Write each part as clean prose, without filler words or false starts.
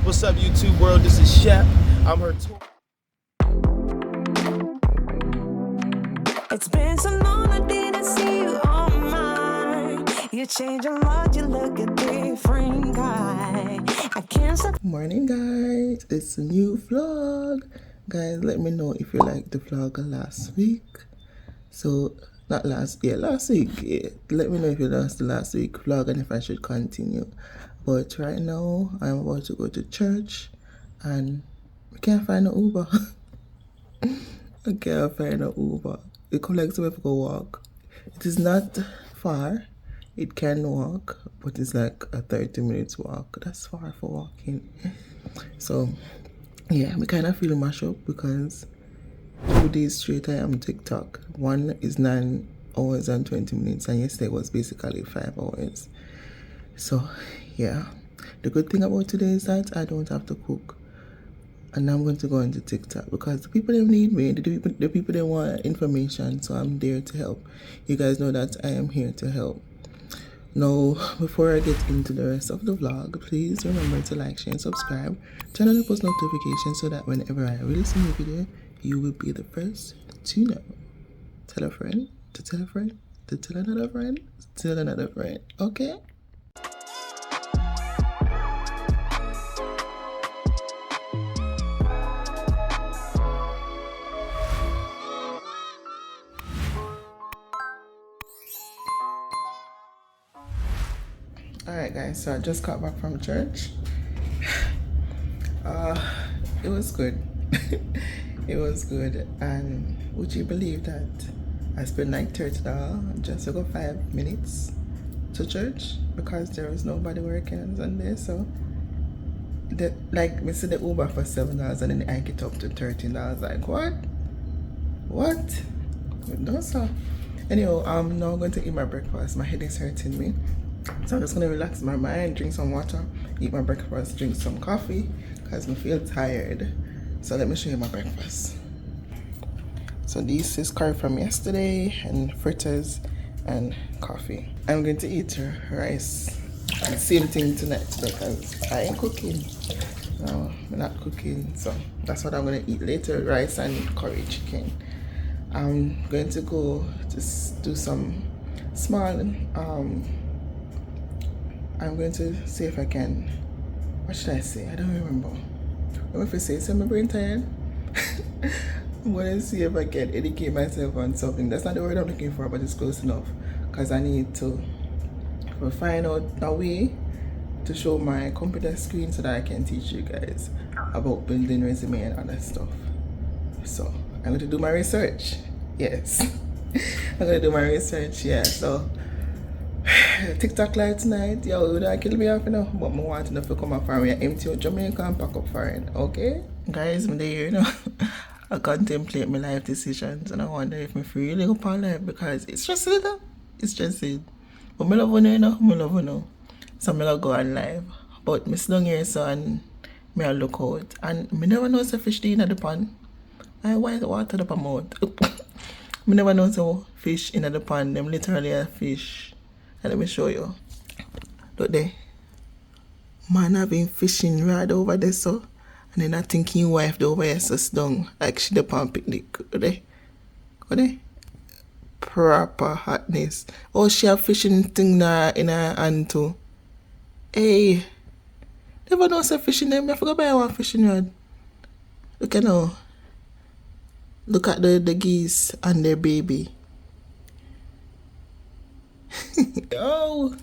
What's up, YouTube world? This is Shep. I'm her tour. It's been so long I didn't see you on mine. You change a lot, you look a different guy. I can't stop. Morning guys, it's a new vlog. Guys, let me know if you like the vlog last week. So last week. Yeah. Let me know if you lost the last week vlog and if I should continue. But right now I'm about to go to church and we can't find an Uber. I can't find an Uber. It collects me if I go walk. It is not far. It can walk, but it's like a 30 minutes walk. That's far for walking. So yeah, we kind of feel mash up because 2 days straight I am on TikTok. One is 9 hours and 20 minutes and yesterday was basically 5 hours. So yeah, the good thing about today is that I don't have to cook. And I'm going to go into TikTok because the people that need me, the people that want information, so I'm there to help. You guys know that I am here to help. Now, before I get into the rest of the vlog, please remember to like, share, and subscribe. Turn on the post notifications so that whenever I release a new video, you will be the first to know. Tell a friend, to tell a friend, to tell another friend, to tell another friend, okay? Alright guys, so I just got back from church. It was good. It was good, and would you believe that I spent like $30 just to go 5 minutes to church because there was nobody working on Sunday. So we see the Uber for $7 and then I get up to $13. Like what? No sir. Anyway, I'm now going to eat my breakfast. My head is hurting me. So I'm just gonna relax my mind, drink some water, eat my breakfast, drink some coffee, because I feel tired. So let me show you my breakfast. So this is curry from yesterday and fritters and coffee. I'm going to eat rice. And same thing tonight because I ain't cooking. No, I'm not cooking. So that's what I'm gonna eat later, rice and curry chicken. I'm going to go just do some small I'm going to see if I can, what should I say? I don't remember. What if I say, so my brain tired? I'm going to see if I can educate myself on something. That's not the word I'm looking for, but it's close enough. Because I need to find out a way to show my computer screen so that I can teach you guys about building resume and other stuff. So I'm going to do my research. Yes. I'm going to do my research, yeah. So TikTok live tonight, yo, that kill me off, you know, but I want enough to come up for me, empty out Jamaica and pack up for it, okay? Guys, I'm there, you know, I contemplate my life decisions and I wonder if I'm really up on life because it's just it, it's just it. But I love you know, I love you know. So I'm gonna go on live, but I'm still here, so and I look out, and I never know if fish in the pond. I want water up my mouth. I never know so fish in the pond, them literally a fish. Let me show you. Look there. Man have been fishing right over there, so. And then I think his wife over here sits down. Like she the pan picnic. Go there. Proper hotness. Oh, she have fishing thing in her hand too. Hey. Never know say fishing them. I forgot buy one fishing rod. Look at now. Look at the geese and their baby. Oh,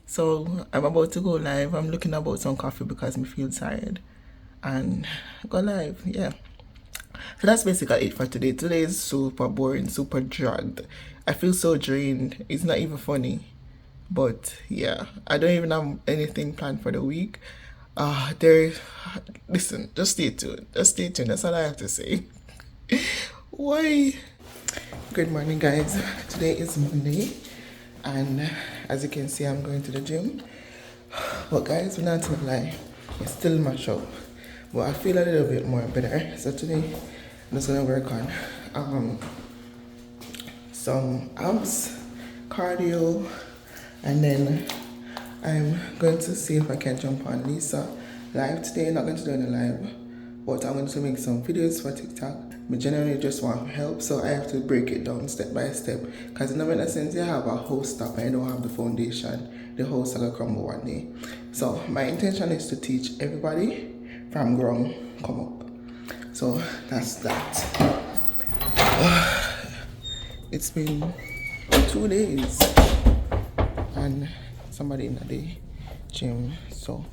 so I'm about to go live. I'm looking about some coffee because I feel tired and go live. Yeah, so that's basically it for today. Today is super boring, super dragged. I feel so drained. It's not even funny, but yeah, I don't even have anything planned for the week. Listen, just stay tuned. That's all I have to say. Why? Good morning guys, today is Monday. And as you can see, I'm going to the gym. But guys, we're not gonna lie, it's still mash up. But I feel a little bit more better. So today, I'm just gonna work on some abs, cardio, and then I'm going to see if I can jump on Lisa live today. Not going to do any live, but I'm going to make some videos for TikTok. But generally just want help, so I have to break it down step by step. Because in a sense, you have a host up and you don't have the foundation. The host are going to crumble one day. So my intention is to teach everybody from ground come up. So that's that. It's been 2 days and somebody in the gym, so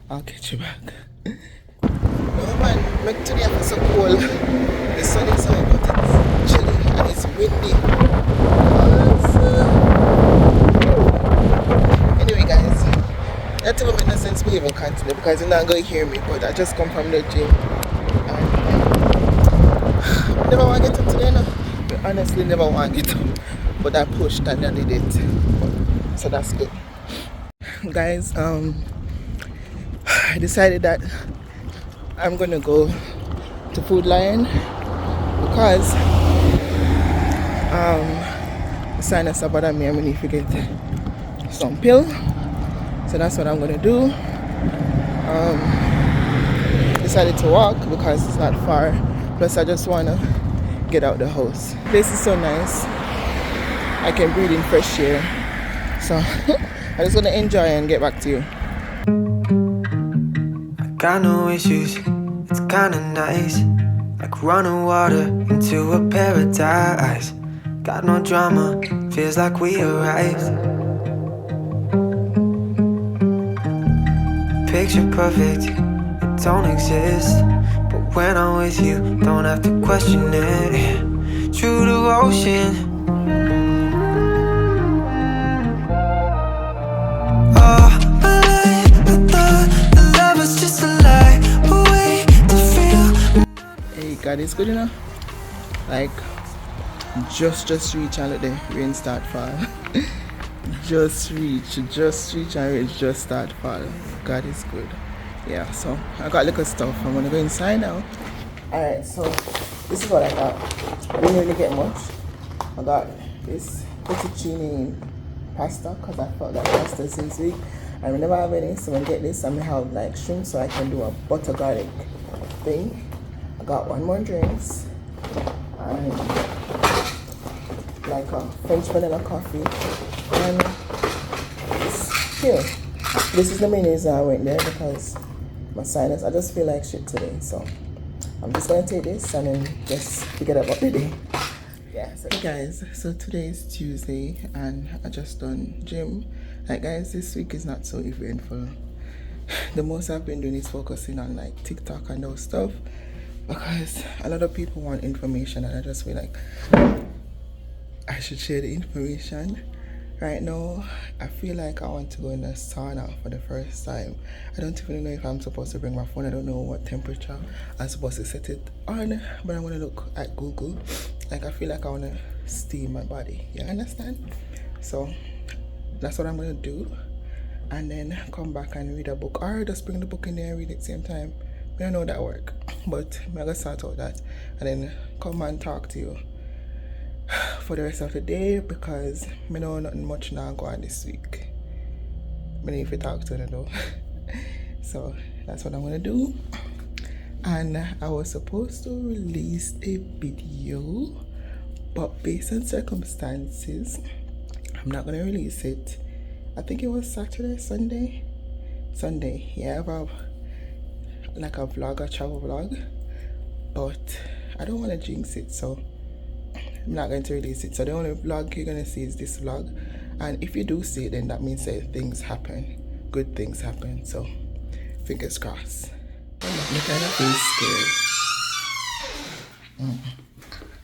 I'll catch you back. No man, make today I feel so cold. The sun is out, but it's chilly and it's windy. Anyway guys, that doesn't make no sense me even continue because you're not going to hear me, but I just come from the gym. And I never want to get up today now. I honestly never want to get up, but I pushed and I did it. So that's good. Guys, I decided that I'm gonna go to Food Lion because the sinus are bothering me. I'm gonna need to get some pill. So that's what I'm gonna do. Decided to walk because it's not far. Plus I just wanna get out the house. This is so nice. I can breathe in fresh air. So I just wanna enjoy and get back to you. Got no issues, it's kinda nice. Like running water into a paradise. Got no drama, feels like we arrived. Picture perfect, it don't exist. But when I'm with you, don't have to question it. True devotion. Hey God, it's good enough. Like just reach and let the rain start fall. just reach and rain just start fall. God is good. Yeah, so I got little stuff. I'm gonna go inside now. Alright, so this is what I got. I didn't really get much. I got this fettuccine pasta because I felt that pasta since week. I never have any, so I'm gonna get this. I'm gonna have like shrimp so I can do a butter garlic thing. I got one more drinks and like a French vanilla coffee and this here. This is the main reason I went there because my sinus, I just feel like shit today, so I'm just gonna take this and then just forget about the day. Yeah, so hey guys, so today is Tuesday and I just done gym. Like guys, this week is not so eventful. The most I've been doing is focusing on like TikTok and those stuff because a lot of people want information and I just feel like I should share the information. Right now, I feel like I want to go in the sauna for the first time. I don't even know if I'm supposed to bring my phone. I don't know what temperature I'm supposed to set it on, but I'm gonna look at Google. Like I feel like I wanna steam my body. You understand? So that's what I'm gonna do. And then come back and read a book. Or just bring the book in there and read it at the same time. I don't know that work. But I'm gonna start out that. And then come and talk to you for the rest of the day because I know nothing much now go on this week. I need to talk to them though. So that's what I'm gonna do. And I was supposed to release a video, but based on circumstances, I'm not gonna release it. I think it was Saturday, Sunday. Yeah, I have a vlog, a travel vlog, but I don't want to jinx it, so I'm not going to release it. So the only vlog you're going to see is this vlog, and if you do see it, then that means that things happen, good things happen, so fingers crossed. I'm kind of feel scared.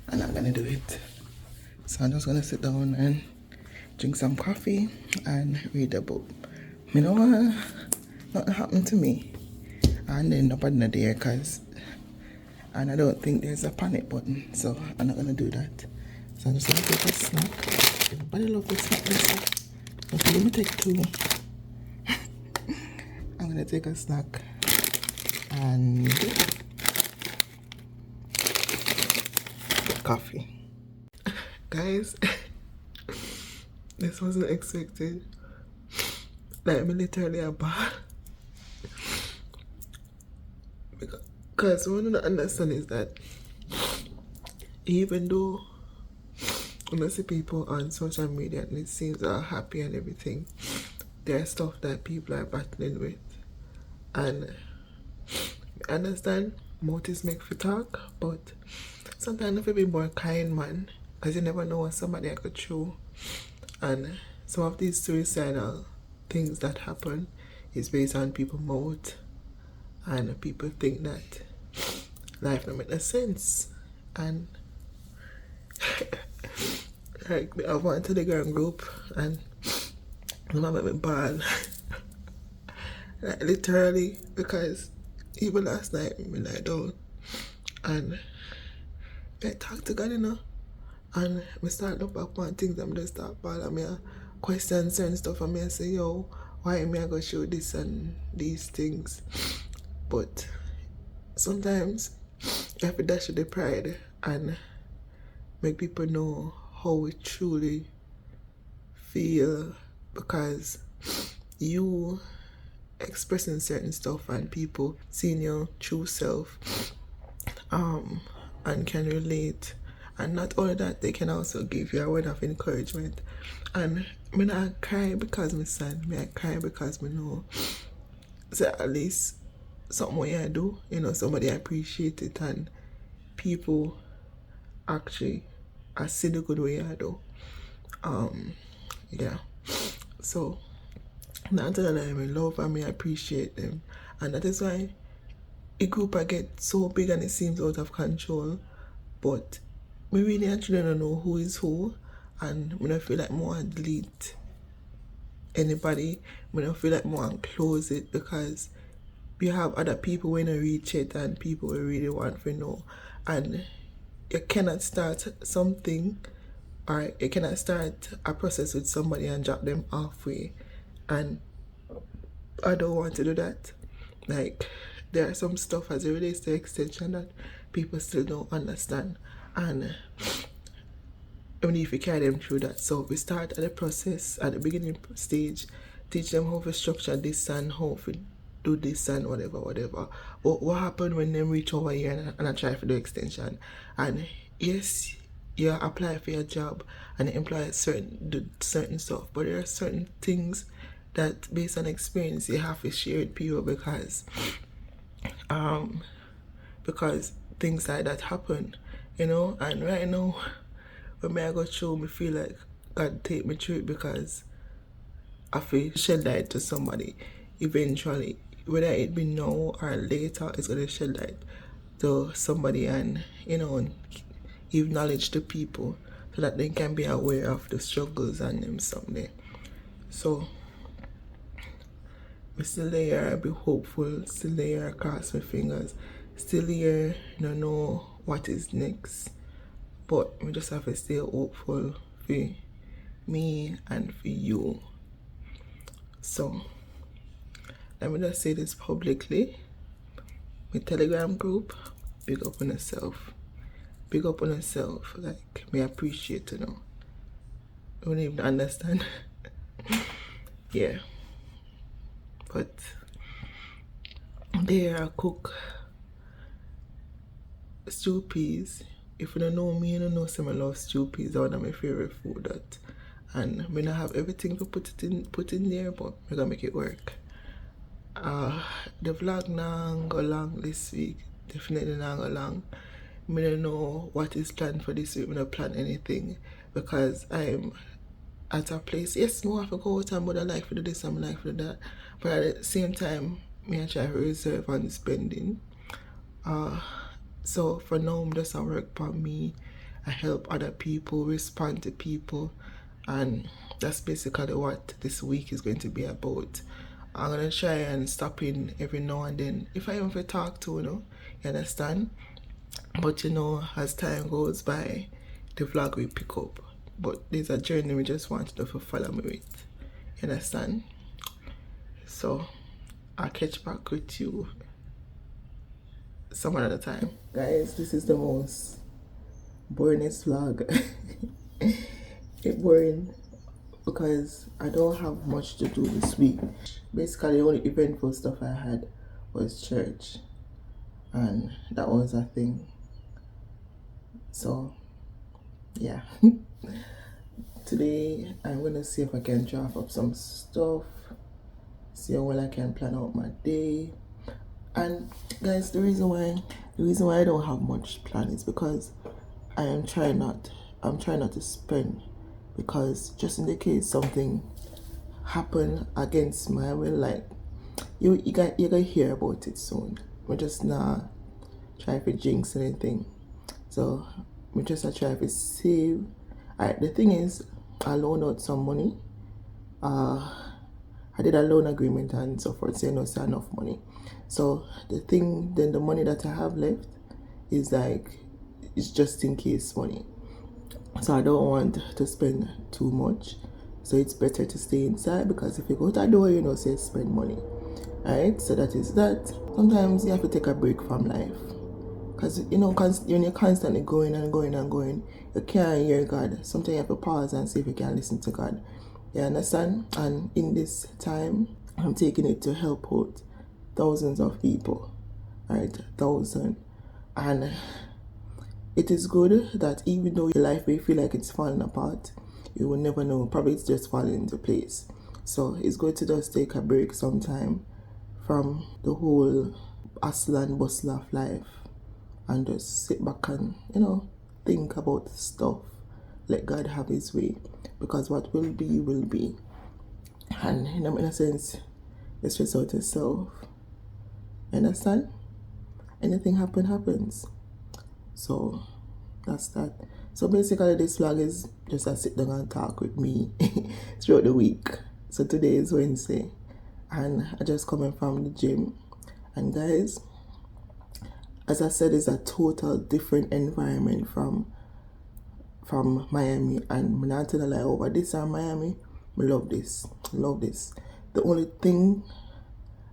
I'm not going to do it. So I'm just going to sit down and drink some coffee and read a book. You know what? Nothing happened to me. And end up in the day and I don't think there's a panic button, so I'm not gonna do that. So I'm just gonna take a snack. Everybody love this snack. Okay, let me take two. I'm gonna take a snack and coffee. Guys, this wasn't expected. Like, I'm literally a bar. Because what I don't understand is that even though when I see people on social media and it seems they're happy and everything, there's stuff that people are battling with. And I understand motives make for talk, but sometimes if you be more kind, man, because you never know what somebody I could through. And some of these suicidal things that happen is based on people's mouth, and people think that life don't make no sense. And like I have one Telegram group and I'm make me bad. Like literally, because even last night I lie down and I talk to God, you know, and I start up back on things. I'm just start bad. I mean, question certain stuff, and I say, yo, why am I gonna show this and these things? But sometimes you have to dash with the pride and make people know how we truly feel, because you expressing certain stuff and people seeing your true self and can relate. And not only that, they can also give you a word of encouragement. And I mean, I cry because I'm sad. I cry because I know that at least something what I do, you know, somebody appreciate it and people actually I see the good way I do. Yeah. So not until I'm in love and I appreciate them. And that is why a group I get so big and it seems out of control. But we really actually don't know who is who, and I don't feel like more delete anybody. I don't feel like more close it, because you have other people when you reach it and people who really want to know, and you cannot start something or you cannot start a process with somebody and drop them halfway, and I don't want to do that. Like, there are some stuff as it relates to extension that people still don't understand, and only if you carry them through that. So we start at the process at the beginning stage, teach them how to structure this and how to do this and whatever. But what happened when they reach over here and I try to do extension? And yes, you apply for your job and employ certain stuff, but there are certain things that based on experience you have to share with people, because things like that happen, you know. And right now when I go through, me feel like God take me through it, because I feel shed light to somebody eventually, whether it be now or later. It's gonna shed light to somebody, and you know, give knowledge to people so that they can be aware of the struggles and them someday. So I'm still there, I be hopeful, still there, cross my fingers, still here, don't know what is next. But we just have to stay hopeful for me and for you. So let me just say this publicly. My Telegram group, big up on yourself. Big up on yourself. Like, me appreciate, you know. I don't even understand. Yeah. But there I cook stew peas. If you don't know me, you don't know some I love stew peas. One of my favorite food. That, and I mean, I have everything to put in there, but I'm gonna make it work. The vlog now go long this week. Definitely not go long. I don't know what is planned for this week. I don't plan anything, because I'm at a place. Yes, more have to go out and I like to do this and I like to do that, but at the same time, I try to reserve on spending. So for now, I'm just a work for me. I help other people, respond to people, and that's basically what this week is going to be about. I'm gonna try and stop in every now and then if I even talk to, you know, you understand? But you know, as time goes by, the vlog will pick up. But there's a journey we just want you to follow me with. You understand? So I'll catch back with you some other time. Guys, this is the most boringest vlog. It's boring because I don't have much to do this week. Basically, the only eventful stuff I had was church. and that was a thing. So yeah. Today I'm gonna see if I can draft up some stuff, see how well I can plan out my day. And guys, the reason why I don't have much plan is because I'm trying not to spend, because just in the case something happen against my will, like you're gonna hear about it soon. We're just not trying to jinx anything. So we just try to save. Alright, the thing is, I loaned out some money. I did a loan agreement and so forth, saying no, it's enough money. So the money that I have left is like, it's just in case money. So I don't want to spend too much. So it's better to stay inside, because if you go to the door, you know, say spend money. Alright, so that is that. Sometimes you have to take a break from life. Because, you know, when you're constantly going and going and going, you can't hear God. Sometimes you have to pause and see if you can listen to God. You understand? And in this time, I'm taking it to help out thousands of people. Right? 1,000. And it is good that even though your life may feel like it's falling apart, you will never know. Probably it's just falling into place. So it's good to just take a break sometime from the whole hustle and bustle of life, and just sit back and, you know, think about stuff. Let God have his way, because what will be will be. And in a sense, it's just out yourself. Understand? Anything happens. So that's that. So basically this vlog is just a sit down and talk with me throughout the week. So today is Wednesday and I just coming from the gym. And guys, as I said, it's a total different environment from Miami. And I'm not telling a lie, over this and Miami, I love this. The only thing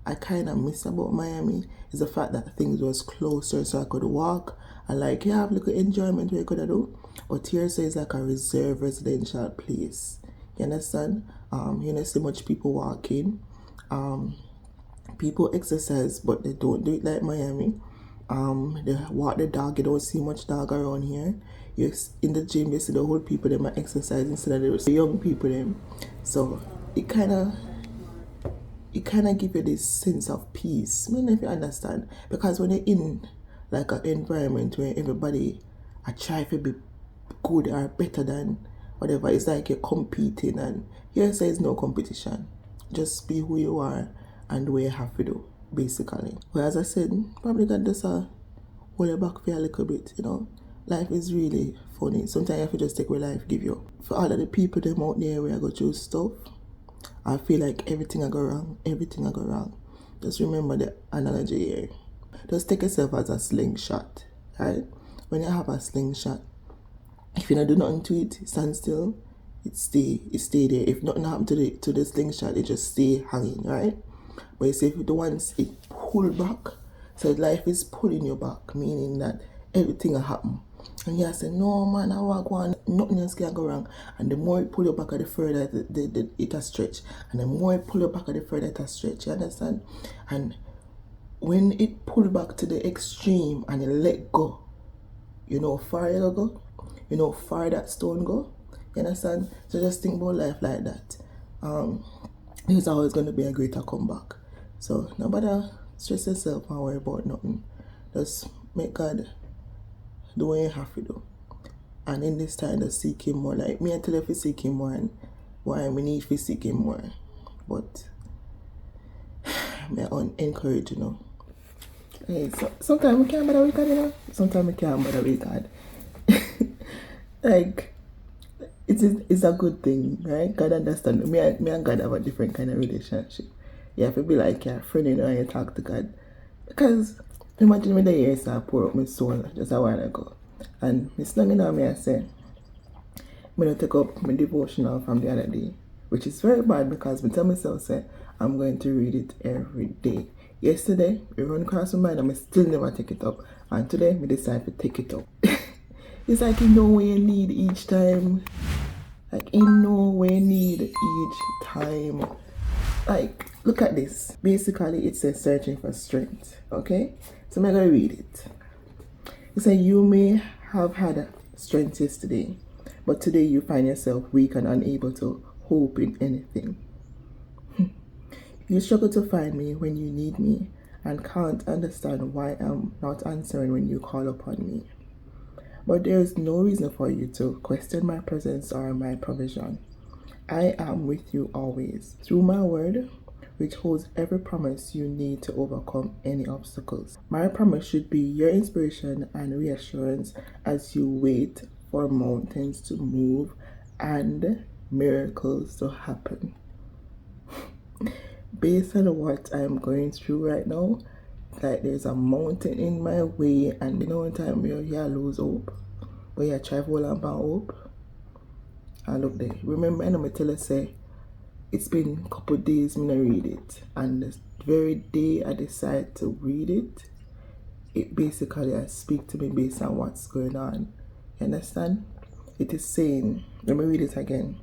I kind of miss about Miami is the fact that things was closer, so I could walk and like, yeah, have a little enjoyment we could do. But here says like a reserved residential place. You understand? You don't see much people walking. People exercise, but they don't do it like Miami. They walk the dog. You don't see much dog around here. You in the gym, you see the whole people them are exercising instead of the young people them. So it kind of give you this sense of peace. I don't know if you understand, because when you're in like an environment where everybody I try to be good or better than whatever, it's like you're competing, and here says no competition. Just be who you are and do what you have to do, basically. Well, as I said, probably got this hold you back for a little bit, you know. Life is really funny. Sometimes you have to just take what life give you. For all of the people them out there where I go through stuff, I feel like everything I go wrong. Just remember the analogy here. Just take yourself as a slingshot, right? When you have a slingshot, if you don't do nothing to it, stand still, it stay there. If nothing happen to the slingshot, it just stay hanging, right? But you see, if the ones it pull back, so life is pulling you back, meaning that everything will happen. And you say, no man, I walk on, nothing else can go wrong. And the more it pull you back, the further it has stretch. And the more it pull you back, the further it has stretch. You understand? And when it pull back to the extreme and you let go, you know how far you go? You know how far that stone go? You understand? So just think about life like that. There's always going to be a greater comeback. So nobody stress yourself and worry about nothing. Just make God do what you have to do. And in this time, just seek him more. Like me, I tell you if you seek him more, and why we need to seek him more. But I encourage, you know. Hey, so sometimes we can't bother with God, you know. Sometimes we can't bother with God. Like, it's a good thing, right? God understand. Me and God have a different kind of relationship. You have to be like your friend, you know, and you talk to God. Because imagine me the years I pour out my soul just a while ago. And me slung in on me, I say, I'm going to take up my devotional from the other day, which is very bad because I tell myself, say, I'm going to read it every day. Yesterday, it run across my mind and I still never take it up. And today, I decide to take it up. It's like you know what you need each time. Like you know what you need each time. Like, look at this. Basically, it says searching for strength. Okay? So I'm gonna read it. It says, you may have had strength yesterday, but today you find yourself weak and unable to hope in anything. You struggle to find me when you need me and can't understand why I'm not answering when you call upon me. But there is no reason for you to question my presence or my provision. I am with you always, through my word, which holds every promise you need to overcome any obstacles. My promise should be your inspiration and reassurance as you wait for mountains to move and miracles to happen. Based on what I'm going through right now, like there's a mountain in my way, and you know one time you lose hope, but you try to hold on by hope. And look there. Remember, I know me tell you say it's been a couple of days when I read it, and the very day I decide to read it, it basically speak to me based on what's going on. You understand? It is saying, let me read it again.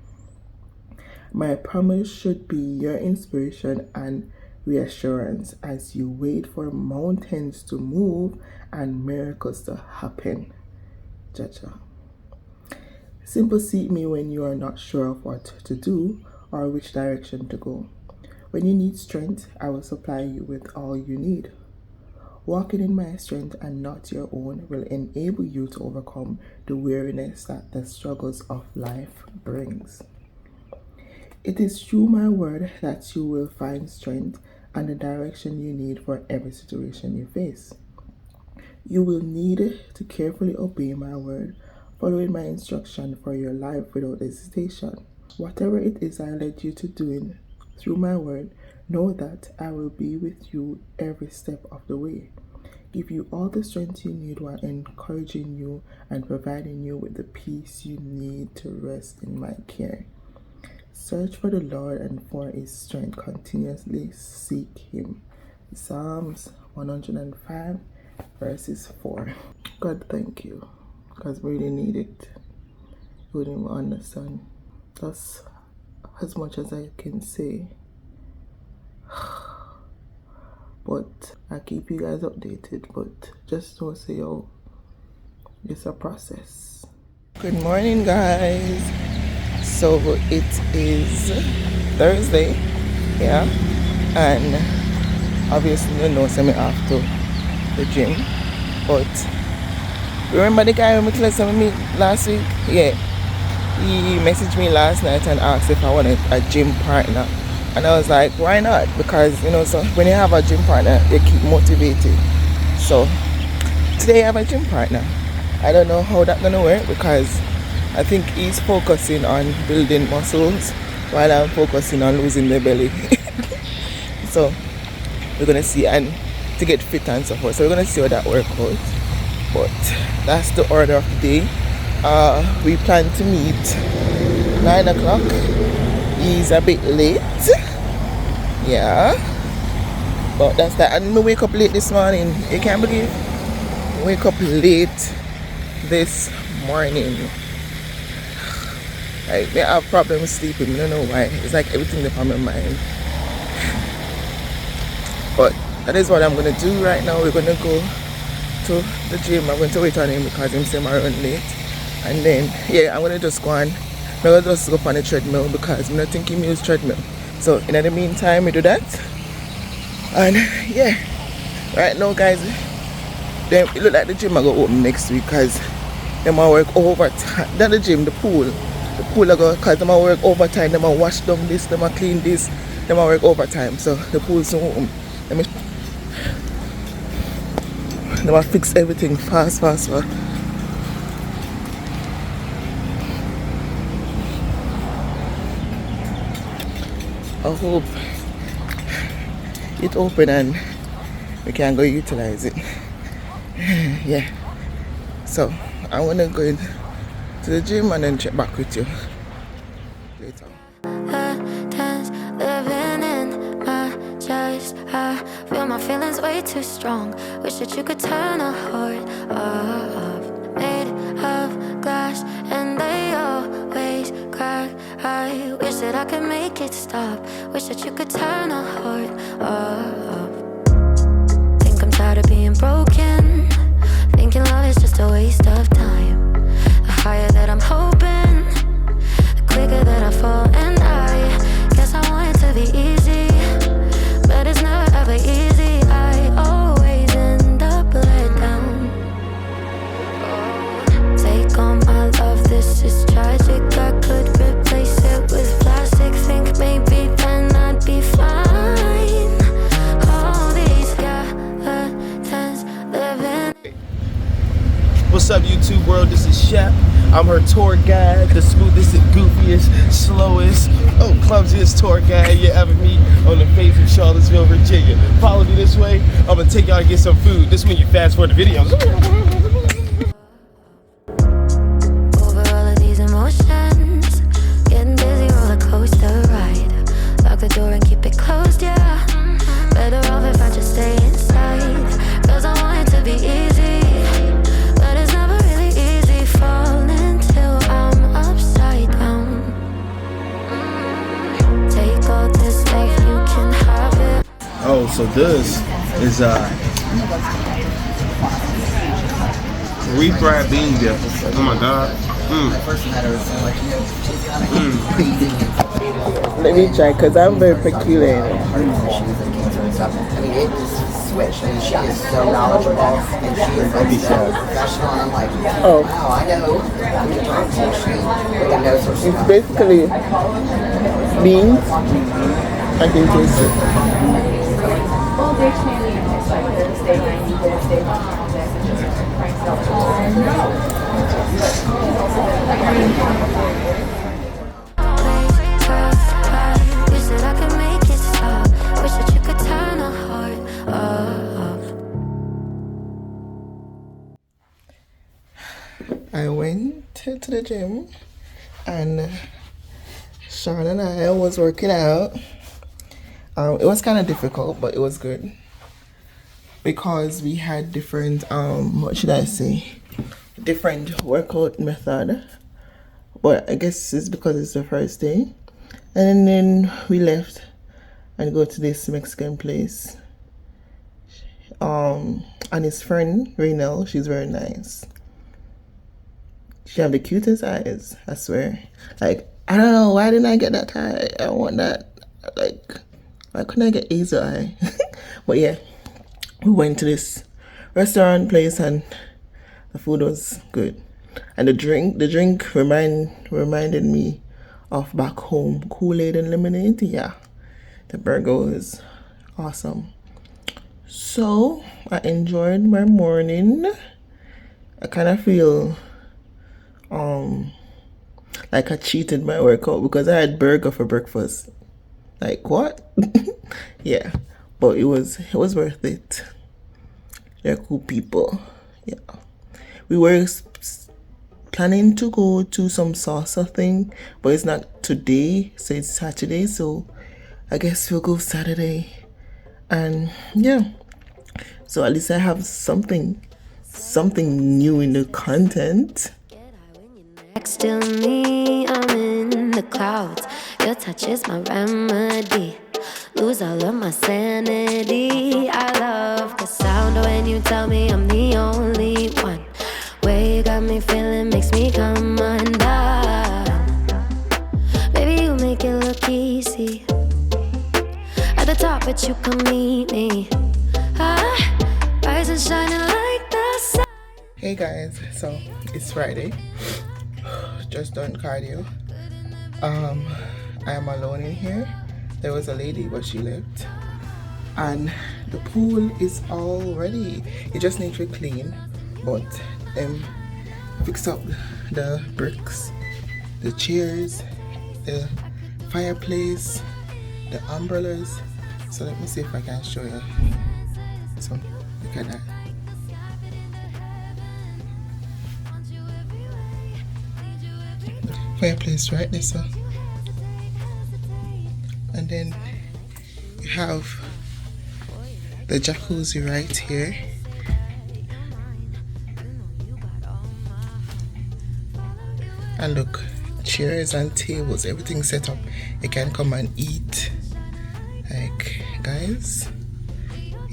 My promise should be your inspiration and reassurance as you wait for mountains to move and miracles to happen. Jaja. Simple seek me when you are not sure of what to do or which direction to go. When you need strength, I will supply you with all you need. Walking in my strength and not your own will enable you to overcome the weariness that the struggles of life brings. It is through my word that you will find strength and the direction you need for every situation you face. You will need to carefully obey my word, following my instruction for your life without hesitation. Whatever it is I led you to doing through my word, know that I will be with you every step of the way. Give you all the strength you need while encouraging you and providing you with the peace you need to rest in my care. Search for the Lord and for his strength. Continuously seek him. Psalms 105 verses 4. God, thank you, because we really need it. We didn't understand. That's as much as I can say. But I keep you guys updated, but just don't say, oh, it's a process. Good morning, guys. So it is Thursday, yeah, and obviously you know I'm after the gym, but remember the guy who told me last week? Yeah, he messaged me last night and asked if I wanted a gym partner, and I was like, why not? Because you know, so when you have a gym partner, you keep motivated. So today I have a gym partner. I don't know how that's gonna work because I think he's focusing on building muscles while I'm focusing on losing the belly. So we're gonna see, and to get fit and so forth. So we're gonna see how that works out. But that's the order of the day. We plan to meet 9 o'clock. He's a bit late. Yeah. But that's that. And I wake up late this morning. You can't believe I wake up late this morning. I have problems sleeping. I don't know why. It's like everything that's on my mind. But that is what I'm going to do right now. We're going to go to the gym. I'm going to wait on him because I'm still around late. And then, yeah, I'm going to just go on. I'm going to just go on the treadmill because I'm not thinking use treadmill. So in the meantime, we do that. And yeah, right now, guys, it look like the gym I go open next week because they might work overtime. Not the gym, the pool. The pool I go, because they might work overtime. They might wash down this, they might clean this. They might work overtime. So the pool's soon open. They might fix everything fast. I hope it open and we can go utilize it. Yeah. So I'm gonna go into the gym and then check back with you later. Living in my chest, I feel my feelings way too strong. Wish that you could turn a heart off. Made of glass and they always crack. I wish that I could make it stop. Wish that you could turn a heart off. Think I'm tired of being broken. Thinking love is just a waste of time. The higher that I'm hoping, the quicker that I fall. And I guess I want it to be easy, but it's never ever easy. I always end up let down. Take on my love, this is tragic. I could replace it with plastic. Think maybe then I'd be fine. All these skeletons living. What's up, YouTube world? This is Shep. I'm her tour guide, the smoothest and goofiest, slowest, clumsiest tour guide you ever meet on the face of Charlottesville, Virginia. Follow me this way. I'm gonna take y'all to get some food. This is when you fast forward the videos. Over all of these emotions, getting dizzy, roller coaster ride. Lock the door and keep it closed, yeah. Better off if I just stay inside, 'cause I want it to be easy, but it's never really easy falling till I'm upside down. Take all this life, you can have it. Oh, so this is refried bean dip. Oh my god. Let me try, because I'm very peculiar. I mean, it just switched, and she is so knowledgeable, and she is like so professional, and I'm like, Oh. wow, I know who to talk to. She really knows her It's stuff. basically beans. I can taste it. Wish that I could make it stop. Wish that you could turn a heart off. I went to the gym, and Sean and I was working out. It was kind of difficult, but it was good because we had different what should I say, different workout method. But I guess it's because it's the first day, and then we left and go to this Mexican place. And his friend Raynell, she's very nice. She have the cutest eyes, I swear. Like, I don't know, why didn't I get that eye? I want that. Like, why couldn't I get A's eye? But yeah, we went to this restaurant place, and the food was good. And the drink reminded me of back home, Kool-Aid and lemonade. Yeah, the burger was awesome. So I enjoyed my morning. I kind of feel like I cheated my workout because I had burger for breakfast. Like, what? Yeah, but it was worth it. They're cool people. Yeah, we were planning to go to some salsa thing, but it's not today, so it's Saturday, so I guess we'll go Saturday. And yeah, so at least I have something new in the content. Next to me, I'm in the clouds. Your touch is my remedy. Lose all of my sanity. I love the sound when you tell me I'm the only one. Way you got me feeling makes me come undone. Baby, you make it look easy. At the top, but you come meet me. Rise and shining like the sun. Hey guys, so it's Friday. Just done cardio. I am alone in here. There was a lady, but she left. And the pool is all ready. It just needs to be clean. But fix up the bricks, the chairs, the fireplace, the umbrellas. So let me see if I can show you. So look at that. Fireplace right there, so. And then you have the jacuzzi right here. And look, chairs and tables, everything set up. You can come and eat. Like, guys,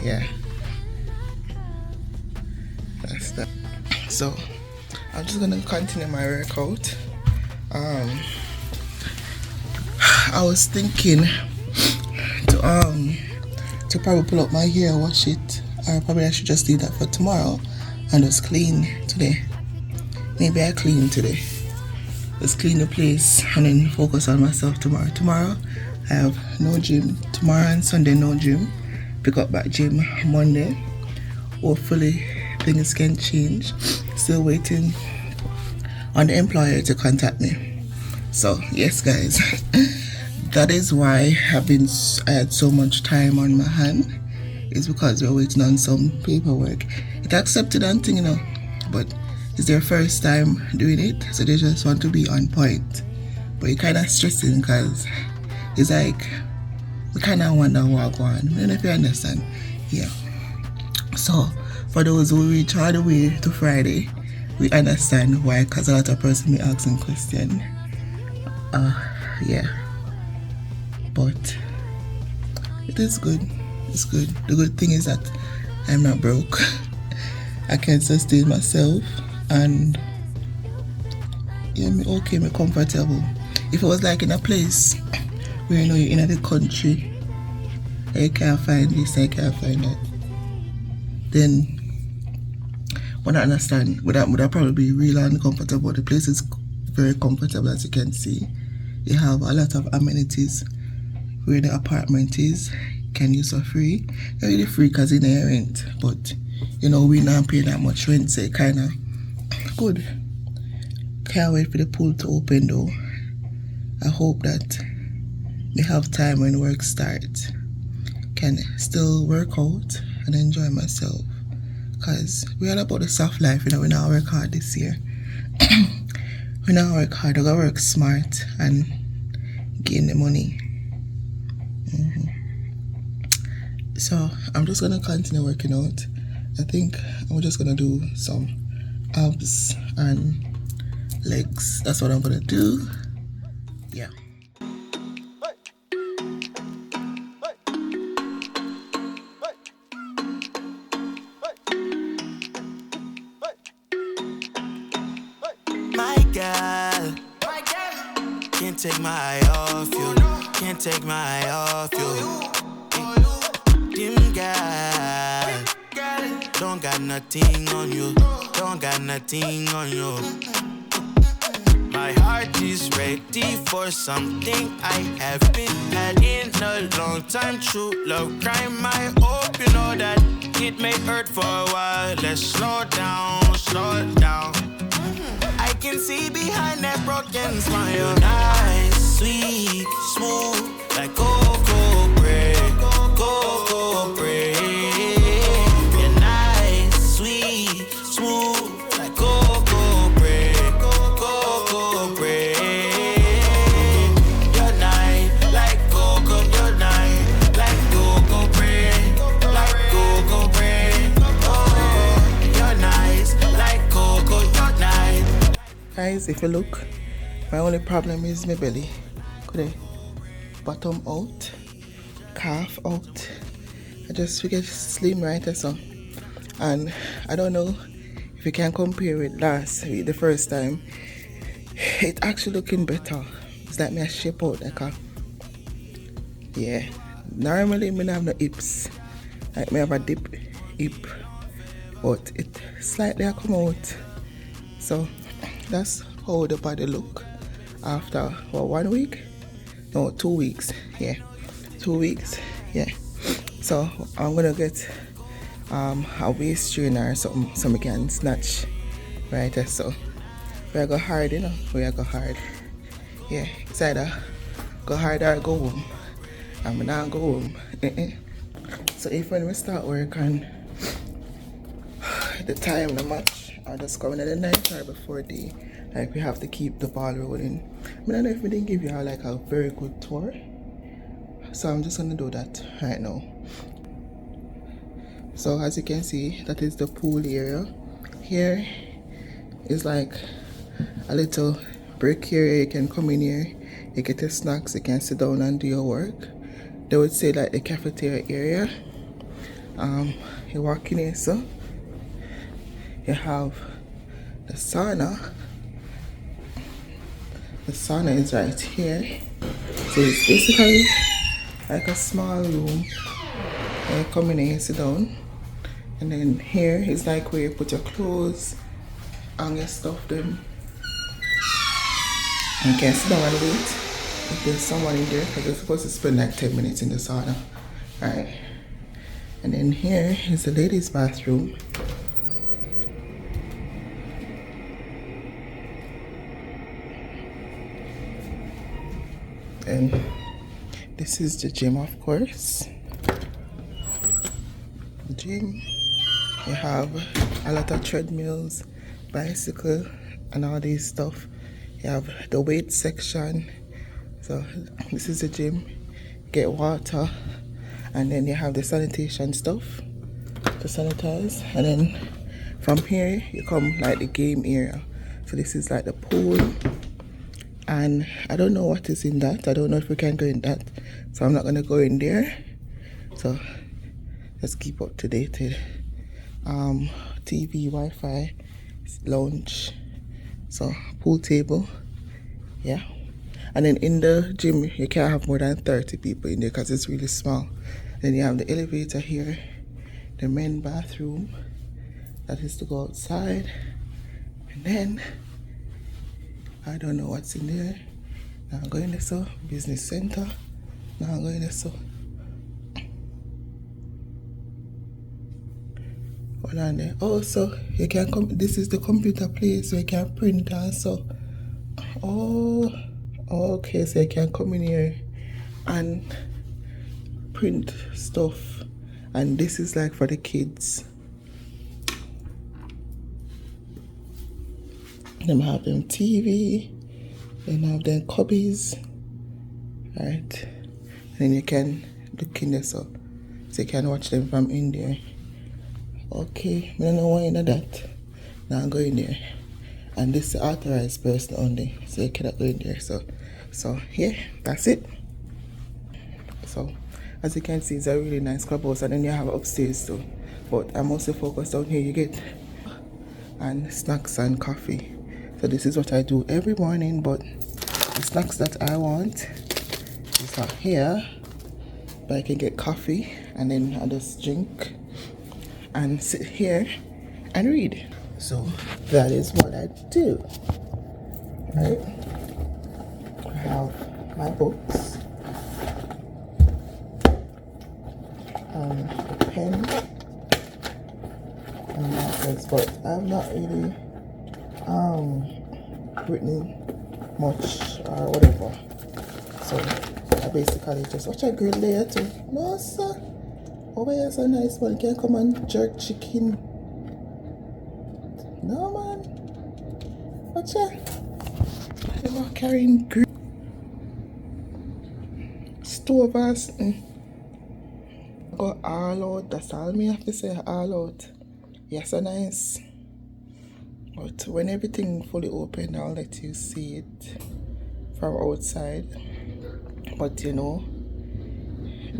yeah, that's that. So I'm just gonna continue my workout. I was thinking to probably pull up my hair, wash it, or probably I should just leave that for tomorrow and just clean today. Maybe I clean today. Just clean the place and then focus on myself tomorrow. Tomorrow I have no gym. Tomorrow and Sunday no gym. Pick up back gym Monday. Hopefully things can change. Still waiting on the employer to contact me. So yes guys, that is why I had so much time on my hand. It's because we're waiting on some paperwork. It accepted and thing, you know, but it's their first time doing it, so they just want to be on point. But it's kind of stressing because it's like we kind of wonder what going on. I don't know if you understand. Yeah. So for those who reach all the way to Friday, we understand why, because a lot of person be asking question. Yeah. But it is good. It's good. The good thing is that I'm not broke. I can sustain myself and yeah, me okay, me comfortable. If it was like in a place where you know you're in the country, I can't find this, I can't find that, then when I understand, would that probably be real uncomfortable. The place is very comfortable, as you can see. You have a lot of amenities where the apartment is. Can use for free. Not really free because in the rent, but you know we not pay that much rent, so kind of good. Can't wait for the pool to open though. I hope that we have time when work starts. Can still work out and enjoy myself, because we're all about the soft life, you know. We not work hard this year. We not work hard, we gotta work smart and gain the money. So I'm just gonna continue working out. I think I'm just gonna do some abs and legs. That's what I'm gonna do. Yeah. My girl, can't take my eye off you. Can't take my eye off you. Dim girl, don't got nothing on you. Don't got nothing on you. My heart is ready for something I have been had in a long time. True love crime, I hope you know that it may hurt for a while. Let's slow down, slow down. I can see behind that broken smile. Nice, sweet, smooth, like cocoa bread, cocoa bread. You're nice, sweet, smooth, like cocoa bread, cocoa bread. You're nice, like cocoa, you're nice, like cocoa bread, like cocoa bread. Oh, you're nice, like cocoa, you're nice. Guys, if you look, my only problem is my belly. Could I bottom out, calf out? I just figured slim right or so. And I don't know if you can compare it last week, the first time. It actually looking better. It's like me a shape out like a, yeah. Normally me have no hips. Like me have a dip hip, but it slightly come out. So that's how the body look after 1 week? No, 2 weeks. Yeah, 2 weeks. Yeah. So I'm gonna get a waist trainer or something so I can snatch. Right, so we go hard, you know. We go hard. Yeah, it's either go hard or go home. I'm not go home. So if when we start work and the time the match, I just come in at the night or before the, like we have to keep the ball rolling. I don't know if we didn't give you like a very good tour, so I'm just gonna do that right now. So as you can see, that is the pool area. Here is like a little break area. You can come in here, you get your snacks, you can sit down and do your work. They would say like the cafeteria area. You walk in here, so you have the sauna. The sauna is right here. So it's basically like a small room. You come in here, sit down. And then here is like where you put your clothes and your stuff them. And you can sit down and wait if there's someone in there, because you're supposed to spend like 10 minutes in the sauna. Alright. And then here is the ladies' bathroom. And this is the gym, of course. The gym. You have a lot of treadmills, bicycle, and all these stuff. You have the weight section. So this is the gym. Get water, and then you have the sanitation stuff to sanitize. And then from here you come like the game area. So this is like the pool. And I don't know what is in that. I don't know if we can go in that. So I'm not going to go in there. So let's keep up to date. TV, Wi-Fi, lounge. So pool table. Yeah. And then in the gym, you can't have more than 30 people in there because it's really small. Then you have the elevator here. The men's bathroom. That is to go outside. And then I don't know what's in there. Now I'm going there, so business center. Now I'm going there, so hold on there. Also, you can come. This is the computer place where you can print also. Oh, okay. So you can come in here and print stuff, and this is like for the kids. Them have them TV, then have them cubbies, right? And then you can look in there, so you can watch them from in there. Okay, I don't know why you know that. Now I'm going there, and this is authorized person only, so you cannot go in there. So yeah, that's it. So as you can see, it's a really nice clubhouse, and then you have upstairs too. But I'm also focused down here. You get and snacks and coffee. So this is what I do every morning, but the snacks that I want is not here. But I can get coffee, and then I just drink and sit here and read. So that is what I do. Right? I have my books, a pen, and markers, but I'm not really written much or whatever. So I basically just watch a grill there too. No sir. Over here is a nice one. Can come and jerk chicken. No man. Watch it. I'm not carrying grill. Stovers. Go all out. That's all me have to say. All out. Yes, so nice. But when everything fully open, I'll let you see it from outside. But you know,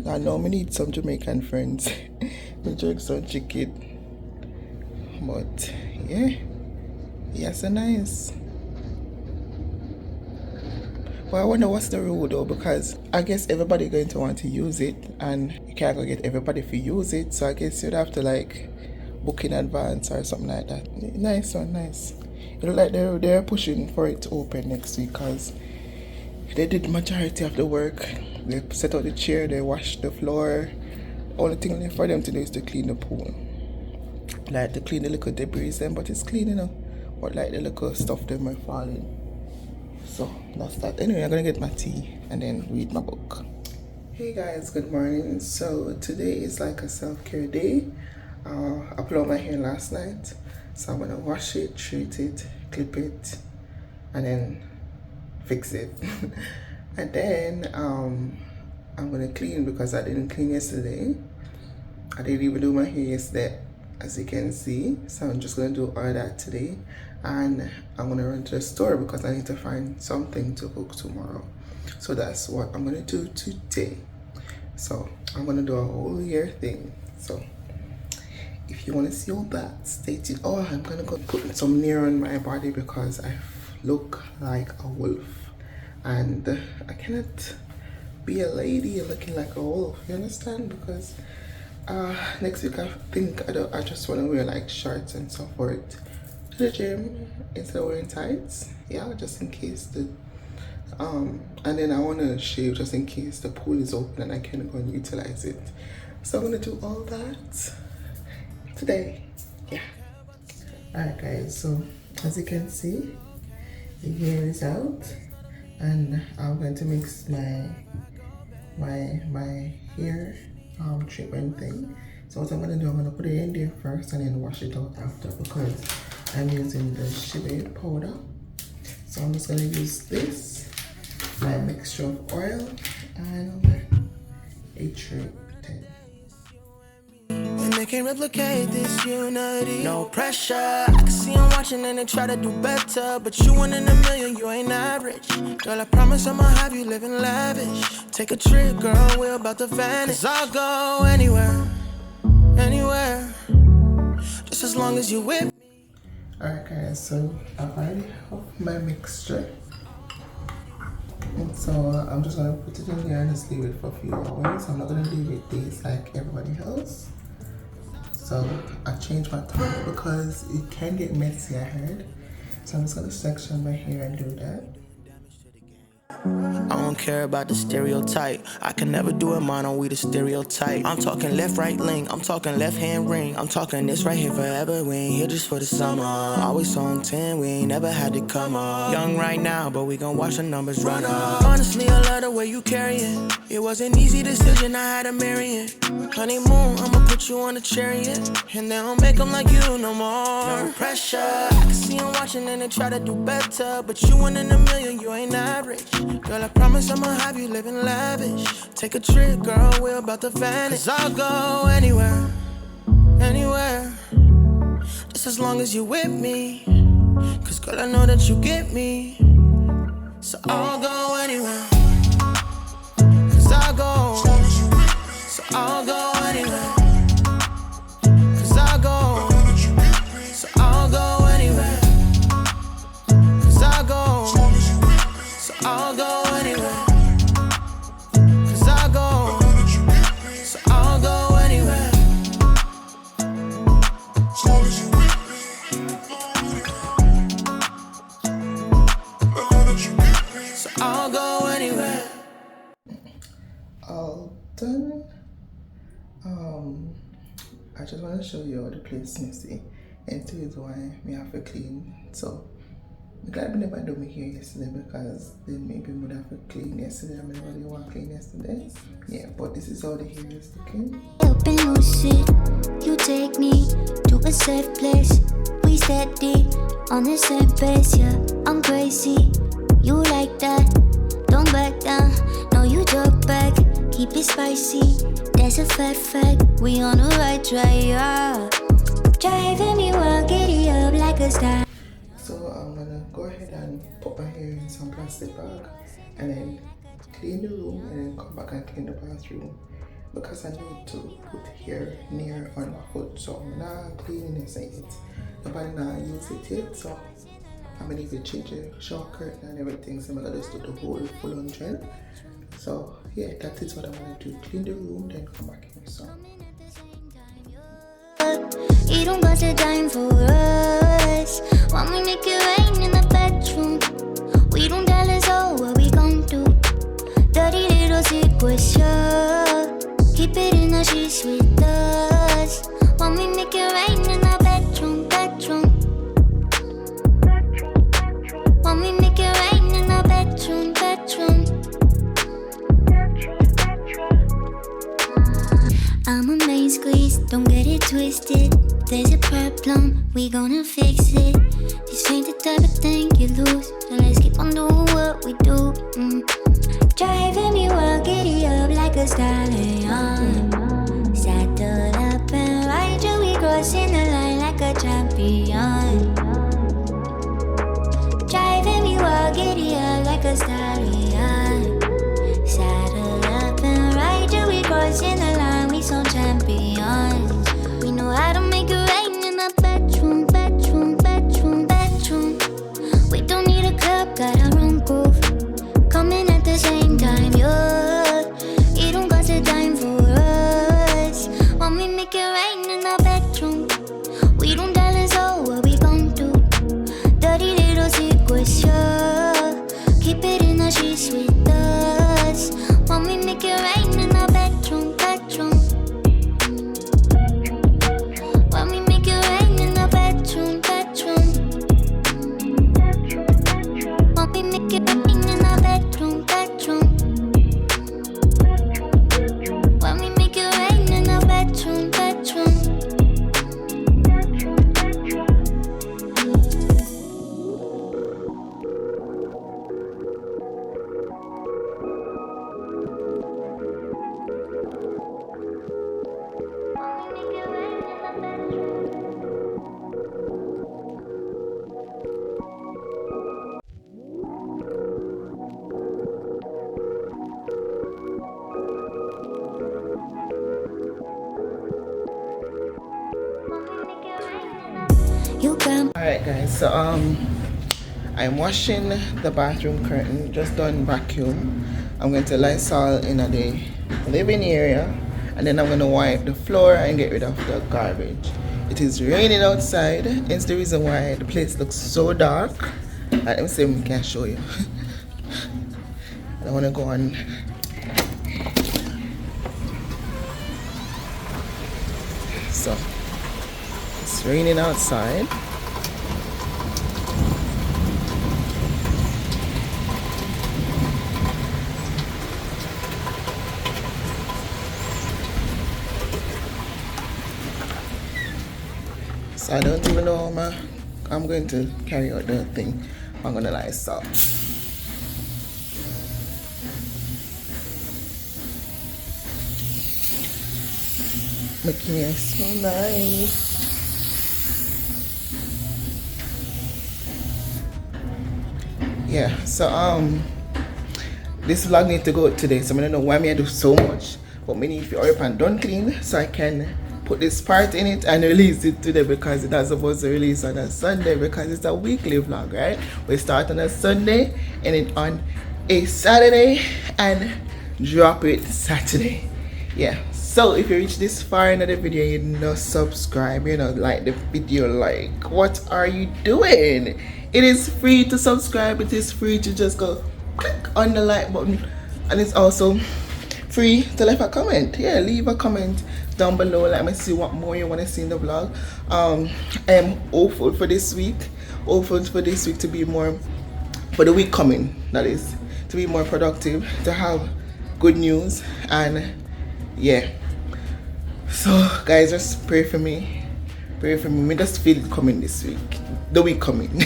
I know we need some Jamaican friends. We jerk some chicken. But yeah, yes, so nice. But I wonder what's the rule though, because I guess everybody going to want to use it, and you can't go get everybody to use it. So I guess you'd have to like book in advance or something like that. Nice one, nice. It look like they're pushing for it to open next week, because they did the majority of the work. They set out the chair, they washed the floor. Only thing left for them to do is to clean the pool. Like to clean the little debris then, but it's clean, you know. But like the little stuff them are falling. So that's that. Anyway, I'm gonna get my tea and then read my book. Hey guys, good morning. So today is like a self-care day. I uploaded my hair last night, so I'm gonna wash it, treat it, clip it, and then fix it. And then I'm gonna clean because I didn't clean yesterday. I didn't even do my hair yesterday. as you can see. So I'm just gonna do all that today, and I'm gonna run to the store because I need to find something to cook tomorrow. So that's what I'm gonna do today. So I'm gonna do a whole hair thing. So if you want to see all that, stay tuned. Oh, I'm gonna go put some nail on my body because I look like a wolf, and I cannot be a lady looking like a wolf, you understand? Because next week I think I just want to wear like shorts and so forth to the gym instead of wearing tights. Yeah, just in case the and then I want to shave just in case the pool is open and I can go and utilize it. So I'm gonna do all that today. Yeah. Alright guys, so as you can see, the hair is out, and I'm going to mix my hair treatment thing. So what I'm gonna do, I'm gonna put it in there first and then wash it out after, because I'm using the shea powder. So I'm just gonna use this, my mixture of oil and a treatment. And they can replicate this unity. No pressure. I can see them watching and they try to do better, but you 1 in a million, you ain't average. Girl, I promise I'ma have you living lavish. Take a trip, girl, we're about to vanish. 'Cause I'll go anywhere, anywhere, just as long as you with me. Alright guys, so I've already have my mixture. And so I'm just gonna put it in there and just leave it for a few hours. I'm not gonna leave it days like everybody else. So I changed my time because it can get messy, I heard. So I'm just gonna section my hair and do that. I don't care about the stereotype. I can never do it mono, we the stereotype. I'm talking left, right link, I'm talking left hand ring. I'm talking this right here forever, we ain't here just for the summer. Always on 10, we ain't never had to come up. Young right now, but we gon' watch the numbers run up. Honestly, I love the way you carry it. It was an easy decision, I had to marry it. Honeymoon, I'ma put you on a chariot, and they don't make them like you no more. No pressure. I can see them watching and they try to do better, but you 1 in a million, you ain't average. Girl, I promise I'ma have you living lavish. Take a trip, girl, we're about to vanish. 'Cause I'll go anywhere, anywhere, just as long as you with me. 'Cause girl, I know that you get me. So I'll go anywhere. 'Cause I'll go. So I'll go anywhere. 'Cause I'll go. So I'll go anywhere. 'Cause I'll go. So I'll go anywhere. 'Cause I'll go. So I'll go anywhere. So I'll go anywhere. All done. I just want to show you how the place messy, and two is why me have to clean. So I'm glad we never do me here yesterday, because then maybe we would have to clean yesterday and nobody want to clean yesterday. Yeah, but this is how the hair is looking. Open lucid, you take me to a safe place. We steady on the same pace, yeah. I'm crazy, you like that. Don't back down, no you drop back. Keep it spicy, there's a fat fact. We on the right track, yeah. Driving me wild, giddy up like a star. So I'm gonna go ahead and put my hair in some plastic bag and then clean the room and then come back and clean the bathroom, because I need to put hair near on my foot. So I'm not cleaning this yet. Nobody not use it yet, so I'm gonna even change the shower curtain and everything. So I'm gonna just do the whole full on gel. So yeah, that is what I'm gonna do. Clean the room, then come back here. So You don't got the time for us. Want me make it rain in the bedroom? We don't tell us all what we gon' do. Dirty little secrets, yeah. Keep it in the sheets with us. Want me make it rain in the bedroom, bedroom. Want me make it rain in the bedroom, bedroom. I'm a main squeeze, don't get it twisted. There's a problem, we gonna fix it. This ain't the type of thing you lose, so let's keep on doing what we do. Driving me wild, giddy up like a stallion. Saddle up and ride you, we crossing the line like a champion. Driving me wild, giddy up like a stallion. Saddle up and ride till we crossing the line, we some champions. We know how to make it rain in the bedroom, bedroom, bedroom, bedroom. We don't need a club, got our own groove. Coming at the same time, yeah. You don't got the time for us. When we make it rain in the bedroom, we don't tell us all what we gon' do. Dirty little secrets, yeah. Keep it in the sheets with us. When we make it rain in the bedroom, bedroom. When we make it rain in the bedroom, bedroom. When we make it rain in the bedroom, bedroom. When we make it rain in the bedroom, bedroom. You can. Alright guys, so I'm washing the bathroom curtain, just done vacuum. I'm going to Lysol in the living area, and then I'm going to wipe the floor and get rid of the garbage. It is raining outside. It's the reason why the place looks so dark. Let me see if I can show you. I don't want to go on. So it's raining outside. So I don't even know how I'm going to carry out the thing. I'm gonna Lysol. Making it so nice. Yeah, so this vlog need to go out today, so I don't know why I do so much, but me need to hurry up and done clean so I can put this part in it and release it today, because it is supposed to release on a Sunday because it's a weekly vlog, right? We start on a Sunday and it on a Saturday and drop it Saturday. Yeah, so if you reach this far in the video, you know, subscribe, you know, like the video, like what are you doing? It is free to subscribe. It is free to just go click on the like button, and it's also free to leave a comment. Yeah, leave a comment down below. Let me see what more you want to see in the vlog. I am hopeful for this week. Hopeful for this week to be more, for the week coming, that is, to be more productive, to have good news, and yeah. So guys, just pray for me. Pray for me. Me just feel it coming this week. The week coming.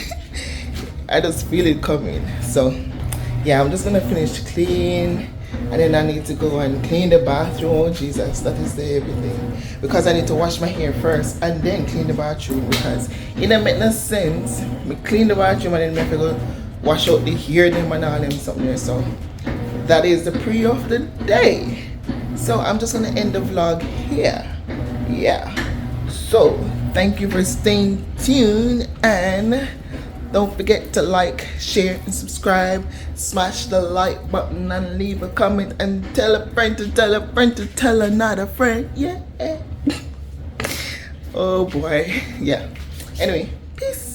I just feel it coming. So yeah, I'm just gonna finish clean, and then I need to go and clean the bathroom. Oh Jesus, that is the everything, because I need to wash my hair first and then clean the bathroom, because it don't make no sense me clean the bathroom and then me have to go wash out the hair them and all them something there. So that is the pre of the day. So I'm just gonna end the vlog here. Yeah, so thank you for staying tuned, and don't forget to like, share, and subscribe. Smash the like button and leave a comment, and tell a friend to tell a friend to tell another friend. Yeah. Oh boy. Yeah. Anyway, peace.